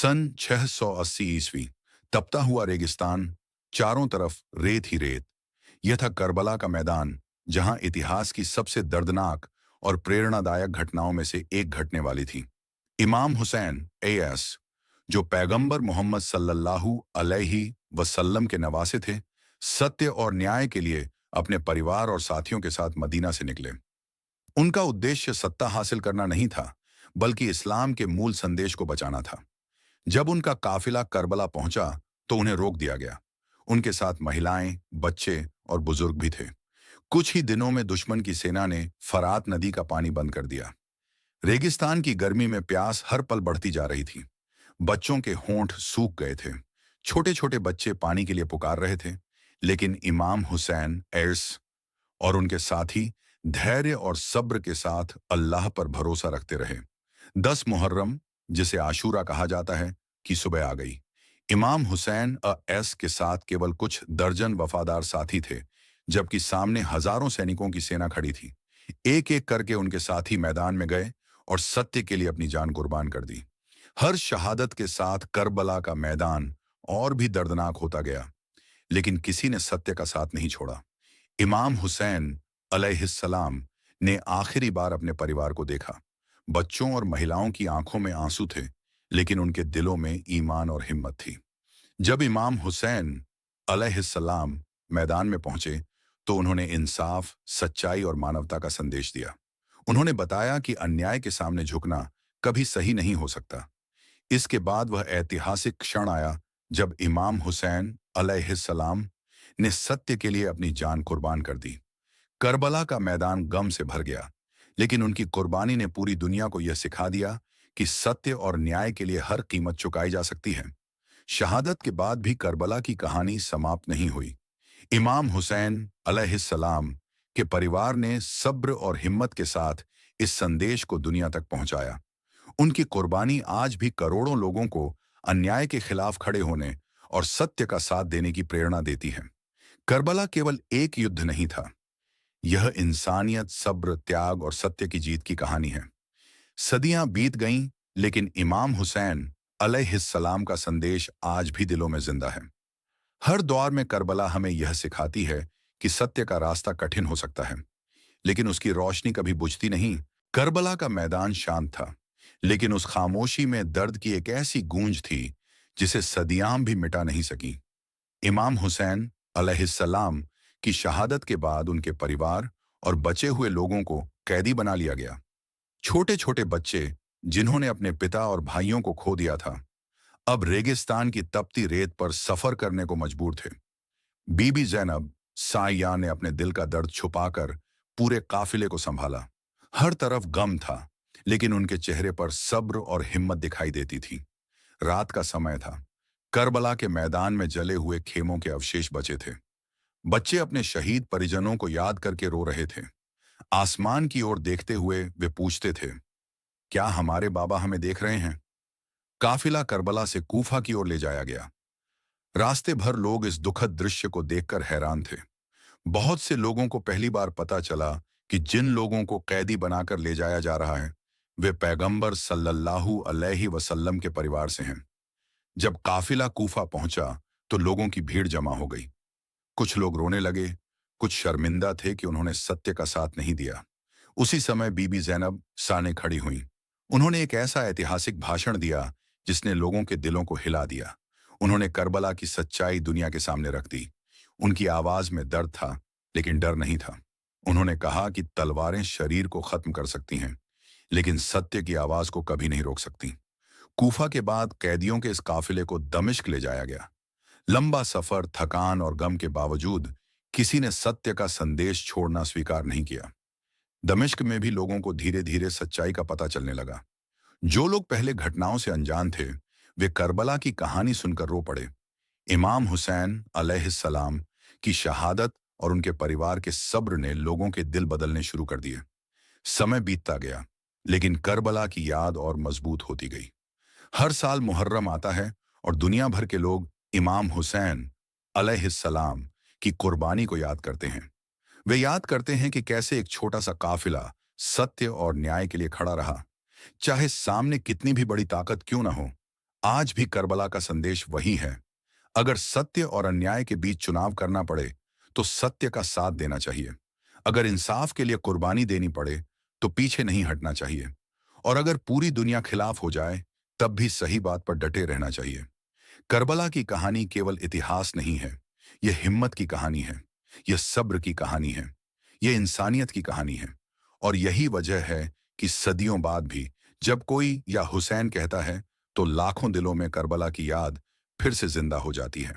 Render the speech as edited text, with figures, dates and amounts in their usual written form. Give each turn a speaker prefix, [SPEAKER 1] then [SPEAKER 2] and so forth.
[SPEAKER 1] सन 680 ईस्वी। तपता हुआ रेगिस्तान, चारों तरफ रेत ही रेत। यह था करबला का मैदान, जहां इतिहास की सबसे दर्दनाक और प्रेरणादायक घटनाओं में से एक घटने वाली थी। इमाम हुसैन एएस, जो पैगंबर मोहम्मद सल्लल्लाहु अलैहि वसल्लम के नवासे थे, सत्य और न्याय के लिए अपने परिवार और साथियों के साथ मदीना से निकले। उनका उद्देश्य सत्ता हासिल करना नहीं था, बल्कि इस्लाम के मूल संदेश को बचाना था। जब उनका काफिला करबला पहुंचा, तो उन्हें रोक दिया गया। उनके साथ महिलाएं, बच्चे और बुजुर्ग भी थे। कुछ ही दिनों में दुश्मन की सेना ने फरात नदी का पानी बंद कर दिया। रेगिस्तान की गर्मी में प्यास हर पल बढ़ती जा रही थी। बच्चों के होंठ सूख गए थे। छोटे छोटे बच्चे पानी के लिए पुकार रहे थे, लेकिन इमाम हुसैन एर्स और उनके साथी धैर्य और सब्र के साथ अल्लाह पर भरोसा रखते रहे। 10 मुहर्रम, जिसे आशूरा कहा जाता है, की सुबह आ गई। इमाम हुसैन एस के साथ केवल कुछ दर्जन वफादार साथी थे, जबकि सामने हजारों सैनिकों की सेना खड़ी थी। एक एक करके उनके साथी मैदान में गए और सत्य के लिए अपनी जान कुर्बान कर दी। हर शहादत के साथ करबला का मैदान और भी दर्दनाक होता गया, लेकिन किसी ने सत्य का साथ नहीं छोड़ा। इमाम हुसैन अलैहिस्सलाम ने आखिरी बार अपने परिवार को देखा। बच्चों और महिलाओं की आंखों में आंसू थे, लेकिन उनके दिलों में ईमान और हिम्मत थी। जब इमाम हुसैन अलैहिस्सलाम मैदान में पहुंचे, तो उन्होंने इंसाफ, सच्चाई और मानवता का संदेश दिया। उन्होंने बताया कि अन्याय के सामने झुकना कभी सही नहीं हो सकता। इसके बाद वह ऐतिहासिक क्षण आया, जब इमाम हुसैन अलैहिस्सलाम ने सत्य के लिए अपनी जान कुर्बान कर दी। करबला का मैदान गम से भर गया, लेकिन उनकी कुर्बानी ने पूरी दुनिया को यह सिखा दिया कि सत्य और न्याय के लिए हर कीमत चुकाई जा सकती है। शहादत के बाद भी करबला की कहानी समाप्त नहीं हुई। इमाम हुसैन अलैहिस्सलाम के परिवार ने सब्र और हिम्मत के साथ इस संदेश को दुनिया तक पहुंचाया। उनकी कुर्बानी आज भी करोड़ों लोगों को अन्याय के खिलाफ खड़े होने और सत्य का साथ देने की प्रेरणा देती है। करबला केवल एक युद्ध नहीं था, यह इंसानियत, सब्र, त्याग और सत्य की जीत की कहानी है। सदियां बीत गईं, लेकिन इमाम हुसैन अलैहिस्सलाम का संदेश आज भी दिलों में जिंदा है। हर दौर में करबला हमें यह सिखाती है कि सत्य का रास्ता कठिन हो सकता है, लेकिन उसकी रोशनी कभी बुझती नहीं। करबला का मैदान शांत था, लेकिन उस खामोशी में दर्द की एक ऐसी गूंज थी जिसे सदियां भी मिटा नहीं सकी। इमाम हुसैन अलैहिस्सलाम की शहादत के बाद उनके परिवार और बचे हुए लोगों को कैदी बना लिया गया। छोटे छोटे बच्चे, जिन्होंने अपने पिता और भाइयों को खो दिया था, अब रेगिस्तान की तपती रेत पर सफर करने को मजबूर थे। बीबी जैनब साया ने अपने दिल का दर्द छुपाकर पूरे काफिले को संभाला। हर तरफ गम था, लेकिन उनके चेहरे पर सब्र और हिम्मत दिखाई देती थी। रात का समय था। करबला के मैदान में जले हुए खेमों के अवशेष बचे थे। बच्चे अपने शहीद परिजनों को याद करके रो रहे थे। आसमान की ओर देखते हुए वे पूछते थे, क्या हमारे बाबा हमें देख रहे हैं? काफिला करबला से कूफा की ओर ले जाया गया। रास्ते भर लोग इस दुखद दृश्य को देखकर हैरान थे। बहुत से लोगों को पहली बार पता चला कि जिन लोगों को कैदी बनाकर ले जाया जा रहा है, वे पैगंबर सल्लल्लाहु अलैहि वसल्लम के परिवार से हैं। जब काफिला कूफा पहुंचा, तो लोगों की भीड़ जमा हो गई। कुछ लोग रोने लगे, कुछ शर्मिंदा थे कि उन्होंने सत्य का साथ नहीं दिया। उसी समय बीबी जैनब साने खड़ी हुईं। उन्होंने एक ऐसा ऐतिहासिक भाषण दिया जिसने लोगों के दिलों को हिला दिया। उन्होंने करबला की सच्चाई दुनिया के सामने रख दी। उनकी आवाज में दर्द था, लेकिन डर नहीं था। उन्होंने कहा कि तलवारें शरीर को खत्म कर सकती हैं, लेकिन सत्य की आवाज को कभी नहीं रोक सकती। कूफा के बाद कैदियों के इस काफिले को दमिश्क ले जाया गया। लंबा सफर, थकान और गम के बावजूद किसी ने सत्य का संदेश छोड़ना स्वीकार नहीं किया। दमिश्क में भी लोगों को धीरे धीरे सच्चाई का पता चलने लगा। जो लोग पहले घटनाओं से अनजान थे, वे करबला की कहानी सुनकर रो पड़े। इमाम हुसैन अलैहिस्सलाम की शहादत और उनके परिवार के सब्र ने लोगों के दिल बदलने शुरू कर दिए। समय बीतता गया, लेकिन करबला की याद और मजबूत होती गई। हर साल मुहर्रम आता है और दुनिया भर के लोग इमाम हुसैन अलैहिस्सलाम की कुर्बानी को याद करते हैं। वे याद करते हैं कि कैसे एक छोटा सा काफिला सत्य और न्याय के लिए खड़ा रहा, चाहे सामने कितनी भी बड़ी ताकत क्यों ना हो। आज भी करबला का संदेश वही है। अगर सत्य और अन्याय के बीच चुनाव करना पड़े तो सत्य का साथ देना चाहिए। अगर इंसाफ के लिए कुर्बानी देनी पड़े तो पीछे नहीं हटना चाहिए। और अगर पूरी दुनिया खिलाफ हो जाए तब भी सही बात पर डटे रहना चाहिए। करबला की कहानी केवल इतिहास नहीं है, यह हिम्मत की कहानी है, यह सब्र की कहानी है, यह इंसानियत की कहानी है। और यही वजह है कि सदियों बाद भी जब कोई या हुसैन कहता है तो लाखों दिलों में करबला की याद फिर से जिंदा हो जाती है।